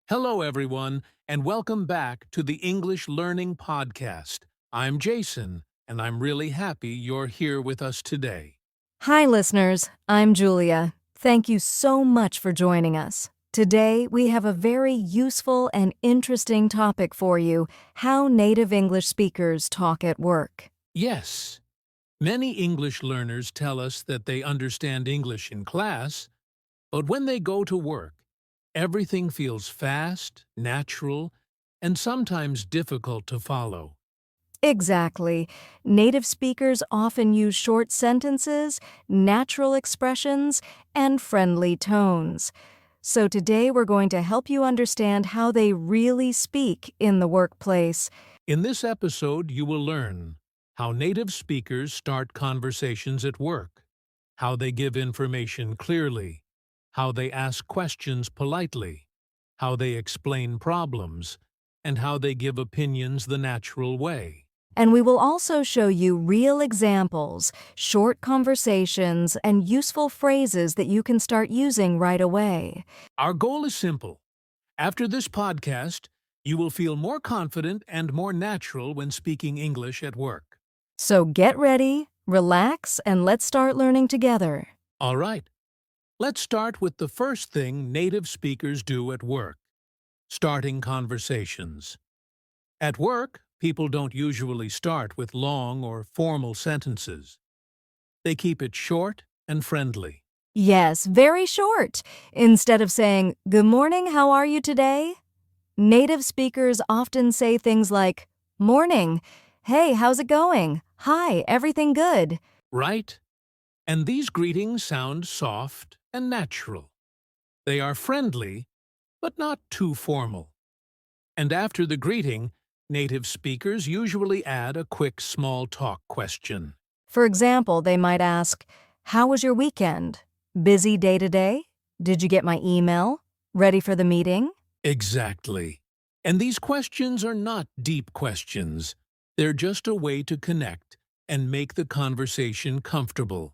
Hello, everyone, and welcome back to the English Learning Podcast. I'm Jason, and I'm really happy you're here with us today. Hi, listeners. I'm Julia. Thank you so much for joining us. Today, we have a very useful and interesting topic for you: how native English speakers talk at work. Yes, many English learners tell us that they understand English in class, but when they go to work, everything feels fast, natural, and sometimes difficult to follow. Exactly. Native speakers often use short sentences, natural expressions, and friendly tones. So today, we're going to help you understand how they really speak in the workplace. In this episode, you will learn how native speakers start conversations at work, how they give information clearly, how they ask questions politely, how they explain problems, and how they give opinions the natural way. And we will also show you real examples, short conversations, and useful phrases that you can start using right away. Our goal is simple. After this podcast, you will feel more confident and more natural when speaking English at work. So get ready, relax, and let's start learning together. All right, let's start with the first thing native speakers do at work: starting conversations. At work, people don't usually start with long or formal sentences. They keep it short and friendly. Yes, very short. Instead of saying, "Good morning, how are you today?" native speakers often say things like, "Morning. Hey, how's it going? Hi, everything good?" Right? And these greetings sound soft and natural. They are friendly, but not too formal. And after the greeting, native speakers usually add a quick small talk question. For example, they might ask, "How was your weekend? Busy day today? Did you get my email? Ready for the meeting?" Exactly. And these questions are not deep questions. They're just a way to connect and make the conversation comfortable.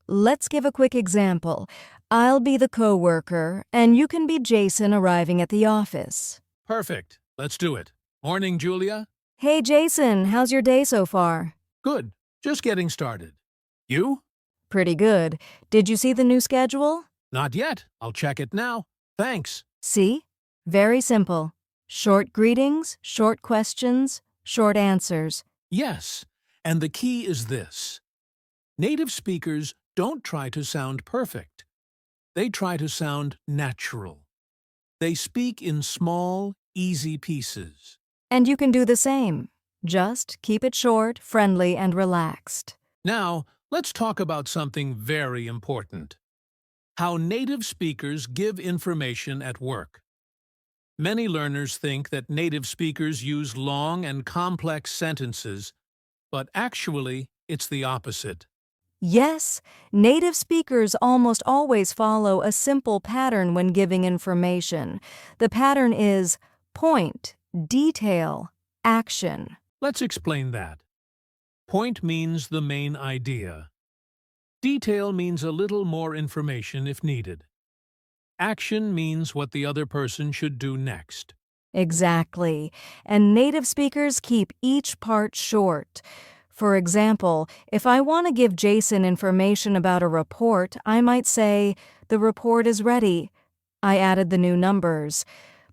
Let's give a quick example. I'll be the coworker, and you can be Jason arriving at the office. Perfect. Let's do it. Morning, Julia. "Hey, Jason, how's your day so far?" Good. Just getting started. You? "Pretty good. Did you see the new schedule?" Not yet. I'll check it now. Thanks. See? Very simple. Short greetings, short questions, short answers. Yes. And the key is this: native speakers don't try to sound perfect. They try to sound natural. They speak in small, easy pieces. And you can do the same. Just keep it short, friendly, and relaxed. Now, let's talk about something very important: how native speakers give information at work. Many learners think that native speakers use long and complex sentences, but actually, it's the opposite. Yes, native speakers almost always follow a simple pattern when giving information. The pattern is point, detail, action. Let's explain that. Point means the main idea. Detail means a little more information if needed. Action means what the other person should do next. Exactly. And native speakers keep each part short. For example, if I want to give Jason information about a report, I might say, "The report is ready. I added the new numbers.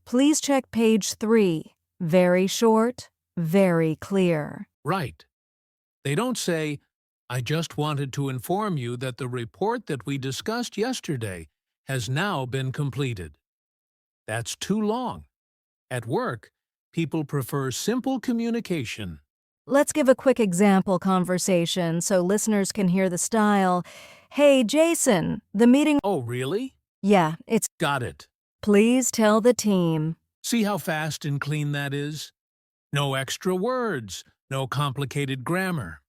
Please check page 3. Very short, very clear." Right. They don't say, "I just wanted to inform you that the report that we discussed yesterday has now been completed." That's too long. At work, people prefer simple communication. Let's give a quick example conversation so listeners can hear the style. "Hey, Jason, the meeting—" Oh, really? Yeah, it's Got it. "Please tell the team." See how fast and clean that is? No extra words, no complicated grammar.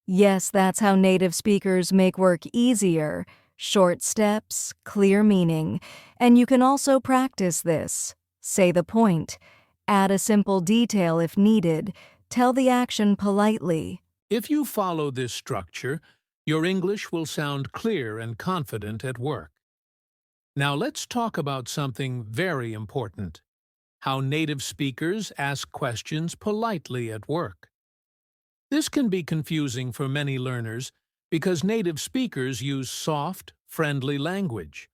Yes, that's how native speakers make work easier. Short steps, clear meaning. And you can also practice this. Say the point. Add a simple detail if needed. Tell the action politely. If you follow this structure, your English will sound clear and confident at work. Now let's talk about something very important: how native speakers ask questions politely at work. This can be confusing for many learners because native speakers use soft, friendly language.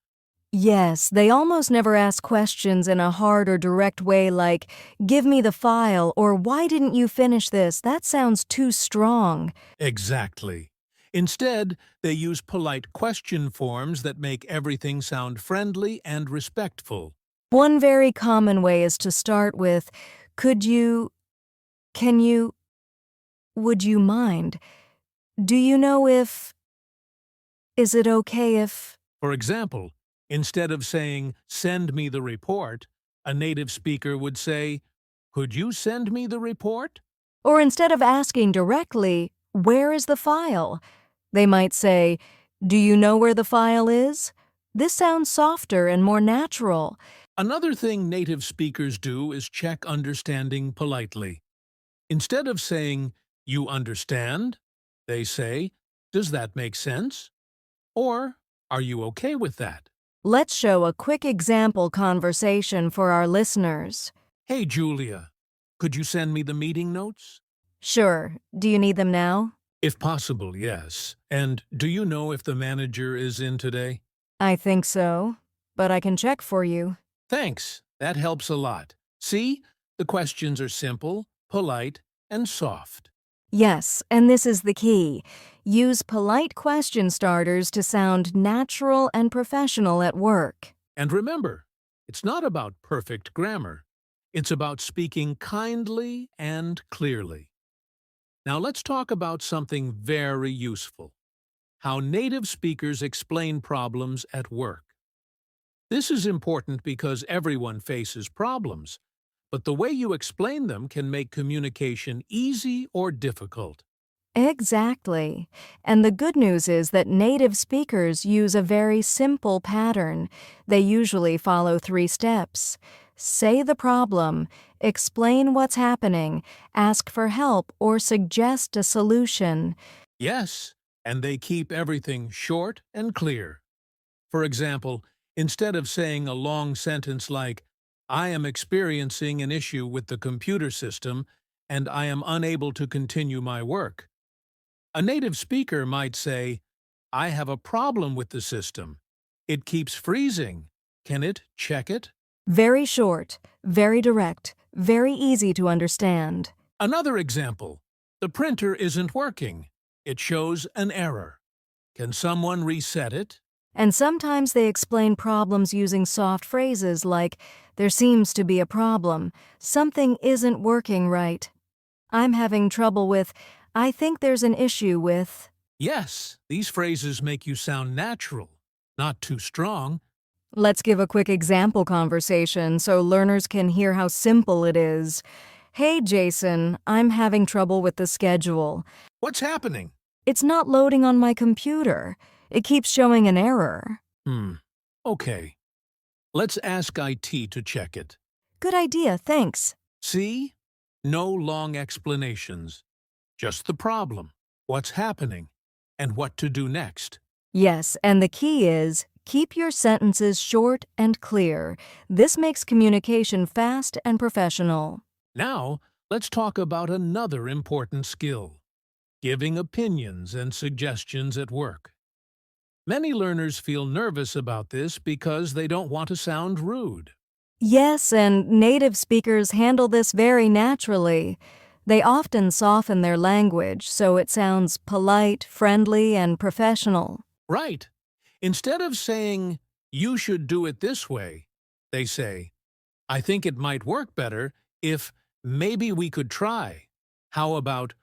Yes, they almost never ask questions in a hard or direct way like, give me the file, or why didn't you finish this? That sounds too strong. Exactly. Instead, they use polite question forms that make everything sound friendly and respectful. One very common way is to start with, could you, can you, would you mind? Do you know if, is it okay if? For example, instead of saying, "Send me the report," a native speaker would say, "Could you send me the report?" Or instead of asking directly, where is the file? They might say, do you know where the file is? This sounds softer and more natural. Another thing native speakers do is check understanding politely. Instead of saying, "You understand?" they say, "Does that make sense?" Or, "Are you okay with that?" Let's show a quick example conversation for our listeners. "Hey, Julia, could you send me the meeting notes?" Sure. Do you need them now? If possible, yes. And do you know if the manager is in today? I think so, but I can check for you. Thanks. That helps a lot. See? The questions are simple, polite, and soft. Yes, and this is the key. Use polite question starters to sound natural and professional at work. And remember, it's not about perfect grammar. It's about speaking kindly and clearly. Now let's talk about something very useful: how native speakers explain problems at work. This is important because everyone faces problems, but the way you explain them can make communication easy or difficult. Exactly. And the good news is that native speakers use a very simple pattern. They usually follow 3 steps. Say the problem, explain what's happening, ask for help, or suggest a solution. Yes, and they keep everything short and clear. For example, instead of saying a long sentence like, "I am experiencing an issue with the computer system and I am unable to continue my work," a native speaker might say, "I have a problem with the system. It keeps freezing. Can it check it?" Very short, very direct, very easy to understand. Another example: the printer isn't working. It shows an error. Can someone reset it? And sometimes they explain problems using soft phrases like, there seems to be a problem, something isn't working right. I'm having trouble with, I think there's an issue with. Yes, these phrases make you sound natural, not too strong. Let's give a quick example conversation so learners can hear how simple it is. Hey Jason, I'm having trouble with the schedule. What's happening? It's not loading on my computer. It keeps showing an error. Okay. Let's ask IT to check it. Good idea, thanks. See? No long explanations. Just the problem, what's happening, and what to do next. Yes, and the key is keep your sentences short and clear. This makes communication fast and professional. Now, let's talk about another important skill: giving opinions and suggestions at work. Many learners feel nervous about this because they don't want to sound rude. Yes, and native speakers handle this very naturally. They often soften their language so it sounds polite, friendly, and professional. Right. Instead of saying, "You should do it this way," they say, "I think it might work better if maybe we could try. How about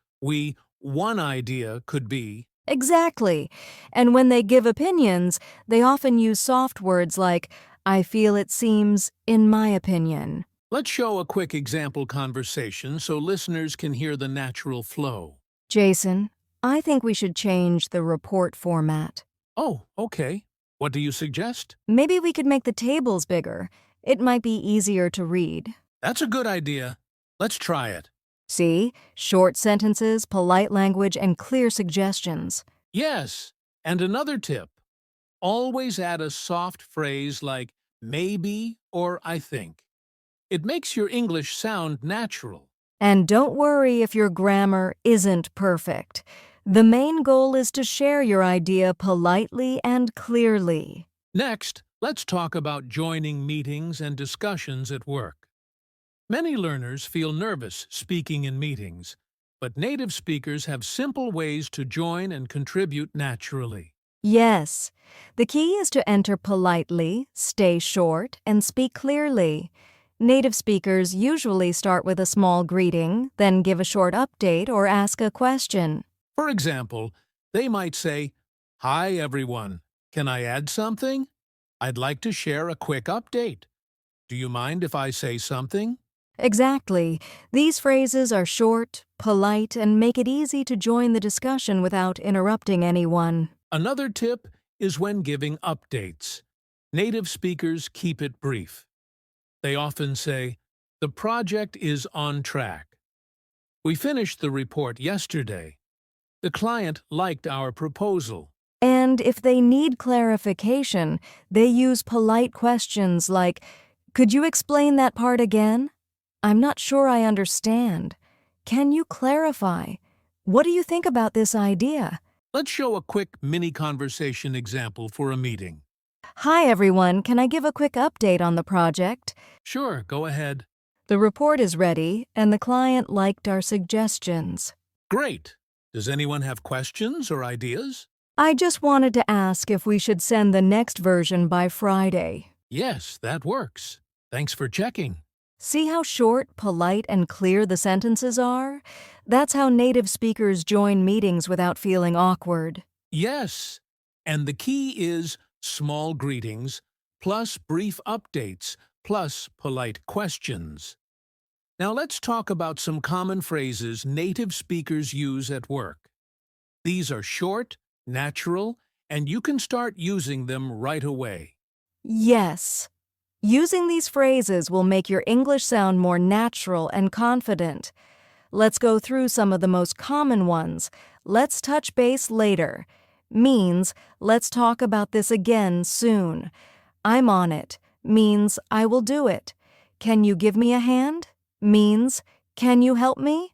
one idea could be..." Exactly. And when they give opinions, they often use soft words like, I feel it seems, in my opinion. Let's show a quick example conversation so listeners can hear the natural flow. Jason, I think we should change the report format. Oh, okay. What do you suggest? Maybe we could make the tables bigger. It might be easier to read. That's a good idea. Let's try it. See? Short sentences, polite language, and clear suggestions. Yes. And another tip: always add a soft phrase like "maybe" or "I think." It makes your English sound natural. And don't worry if your grammar isn't perfect. The main goal is to share your idea politely and clearly. Next, let's talk about joining meetings and discussions at work. Many learners feel nervous speaking in meetings, but native speakers have simple ways to join and contribute naturally. Yes, the key is to enter politely, stay short, and speak clearly. Native speakers usually start with a small greeting, then give a short update or ask a question. For example, they might say, "Hi everyone, can I add something? I'd like to share a quick update. Do you mind if I say something?" Exactly. These phrases are short, polite, and make it easy to join the discussion without interrupting anyone. Another tip is when giving updates. Native speakers keep it brief. They often say, "The project is on track. We finished the report yesterday. The client liked our proposal." And if they need clarification, they use polite questions like, "Could you explain that part again? I'm not sure I understand. Can you clarify? What do you think about this idea?" Let's show a quick mini-conversation example for a meeting. "Hi everyone, can I give a quick update on the project?" Sure, go ahead. The report is ready, and the client liked our suggestions. Great. Does anyone have questions or ideas? I just wanted to ask if we should send the next version by Friday. Yes, that works. Thanks for checking. See how short, polite, and clear the sentences are? That's how native speakers join meetings without feeling awkward. Yes, and the key is small greetings, plus brief updates, plus polite questions. Now let's talk about some common phrases native speakers use at work. These are short, natural, and you can start using them right away. Yes. Using these phrases will make your English sound more natural and confident. Let's go through some of the most common ones. "Let's touch base later" means "let's talk about this again soon." "I'm on it" means "I will do it." "Can you give me a hand?" means "Can you help me?"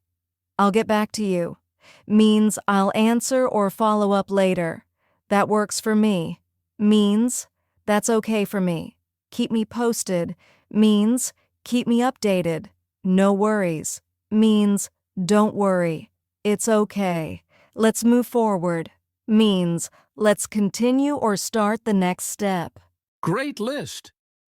"I'll get back to you" means "I'll answer or follow up later." "That works for me" means "That's okay for me." "Keep me posted" means "Keep me updated." "No worries" means "Don't worry. It's okay." "Let's move forward" means "Let's continue or start the next step." Great list!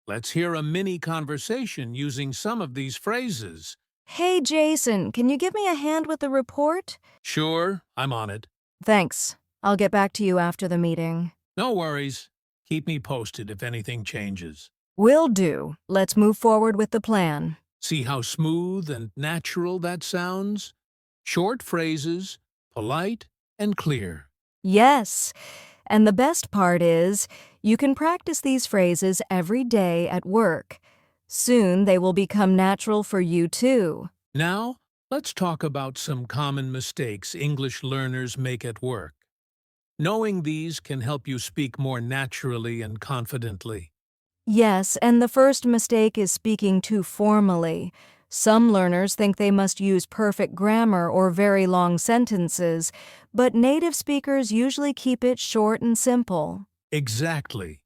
Let's hear a mini conversation using some of these phrases. "Hey Jason, can you give me a hand with the report?" Sure, I'm on it. "Thanks. I'll get back to you after the meeting." No worries. Keep me posted if anything changes. "Will do. Let's move forward with the plan." See how smooth and natural that sounds? Short phrases, polite and clear. Yes. And the best part is, you can practice these phrases every day at work. Soon they will become natural for you too. Now, let's talk about some common mistakes English learners make at work. Knowing these can help you speak more naturally and confidently. Yes, and the first mistake is speaking too formally. Some learners think they must use perfect grammar or very long sentences, but native speakers usually keep it short and simple. Exactly.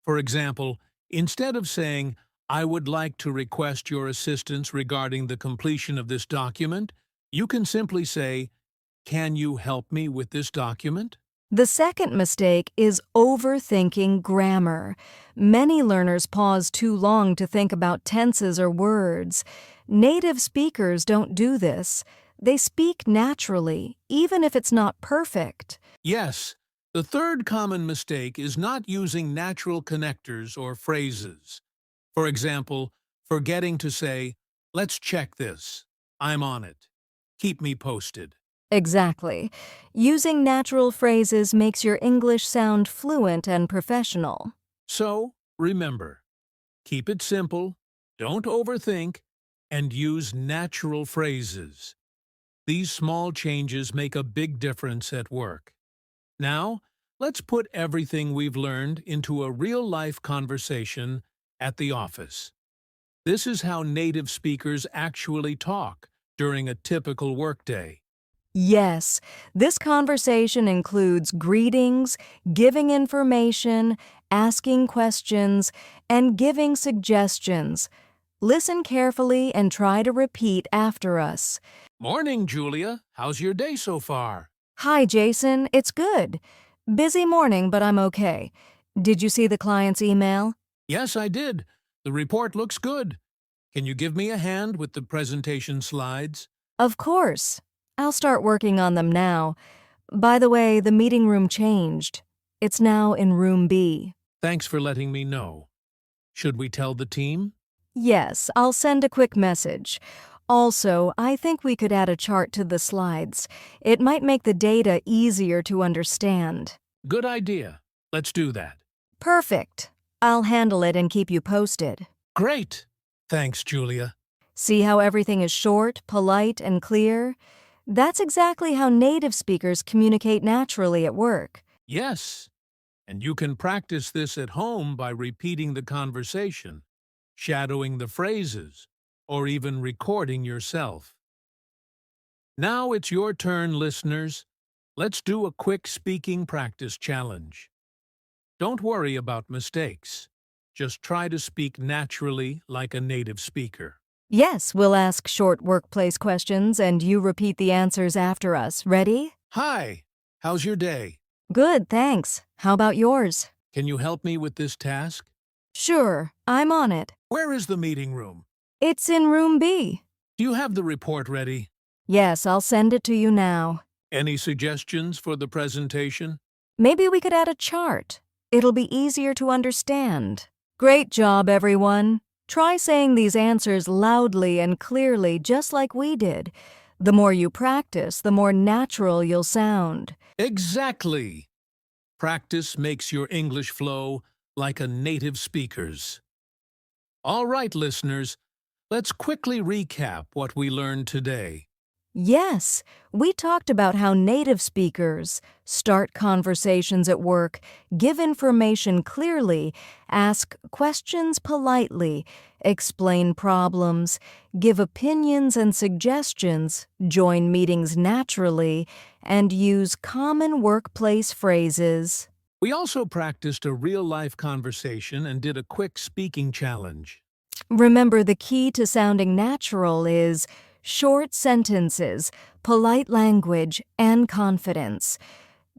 For example, instead of saying, "I would like to request your assistance regarding the completion of this document," you can simply say, "Can you help me with this document?" The second mistake is overthinking grammar. Many learners pause too long to think about tenses or words. Native speakers don't do this. They speak naturally, even if it's not perfect. Yes, the third common mistake is not using natural connectors or phrases. For example, forgetting to say, "Let's check this. I'm on it. Keep me posted." Exactly. Using natural phrases makes your English sound fluent and professional. So, remember, keep it simple, don't overthink, and use natural phrases. These small changes make a big difference at work. Now, let's put everything we've learned into a real-life conversation at the office. This is how native speakers actually talk during a typical workday. Yes, this conversation includes greetings, giving information, asking questions, and giving suggestions. Listen carefully and try to repeat after us. Morning, Julia. How's your day so far? Hi, Jason. It's good. Busy morning, but I'm okay. Did you see the client's email? Yes, I did. The report looks good. Can you give me a hand with the presentation slides? Of course. I'll start working on them now. By the way, the meeting room changed. It's now in room B. Thanks for letting me know. Should we tell the team? Yes, I'll send a quick message. Also, I think we could add a chart to the slides. It might make the data easier to understand. Good idea. Let's do that. Perfect. I'll handle it and keep you posted. Great. Thanks, Julia. See how everything is short, polite, and clear? That's exactly how native speakers communicate naturally at work. Yes. And you can practice this at home by repeating the conversation, shadowing the phrases, or even recording yourself. Now it's your turn, listeners. Let's do a quick speaking practice challenge. Don't worry about mistakes. Just try to speak naturally like a native speaker. Yes, we'll ask short workplace questions and you repeat the answers after us. Ready? Hi, how's your day? Good, thanks. How about yours? Can you help me with this task? Sure, I'm on it. Where is the meeting room? It's in room B. Do you have the report ready? Yes, I'll send it to you now. Any suggestions for the presentation? Maybe we could add a chart. It'll be easier to understand. Great job, everyone. Try saying these answers loudly and clearly, just like we did. The more you practice, the more natural you'll sound. Exactly. Practice makes your English flow like a native speaker's. All right, listeners, let's quickly recap what we learned today. Yes, we talked about how native speakers start conversations at work, give information clearly, ask questions politely, explain problems, give opinions and suggestions, join meetings naturally, and use common workplace phrases. We also practiced a real-life conversation and did a quick speaking challenge. Remember, the key to sounding natural is short sentences, polite language, and confidence.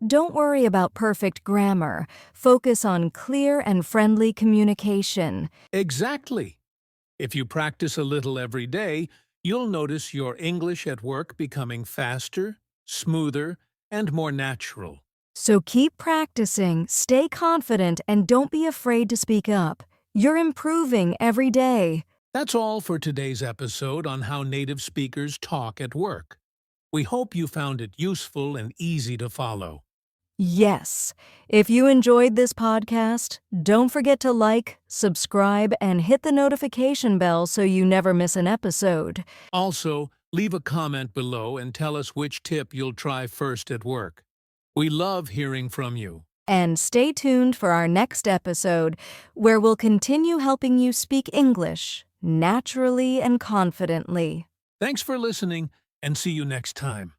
Don't worry about perfect grammar. Focus on clear and friendly communication. Exactly. If you practice a little every day, you'll notice your English at work becoming faster, smoother, and more natural. So keep practicing, stay confident, and don't be afraid to speak up. You're improving every day. That's all for today's episode on how native speakers talk at work. We hope you found it useful and easy to follow. Yes. If you enjoyed this podcast, don't forget to like, subscribe, and hit the notification bell so you never miss an episode. Also, leave a comment below and tell us which tip you'll try first at work. We love hearing from you. And stay tuned for our next episode, where we'll continue helping you speak English naturally and confidently. Thanks for listening, and see you next time.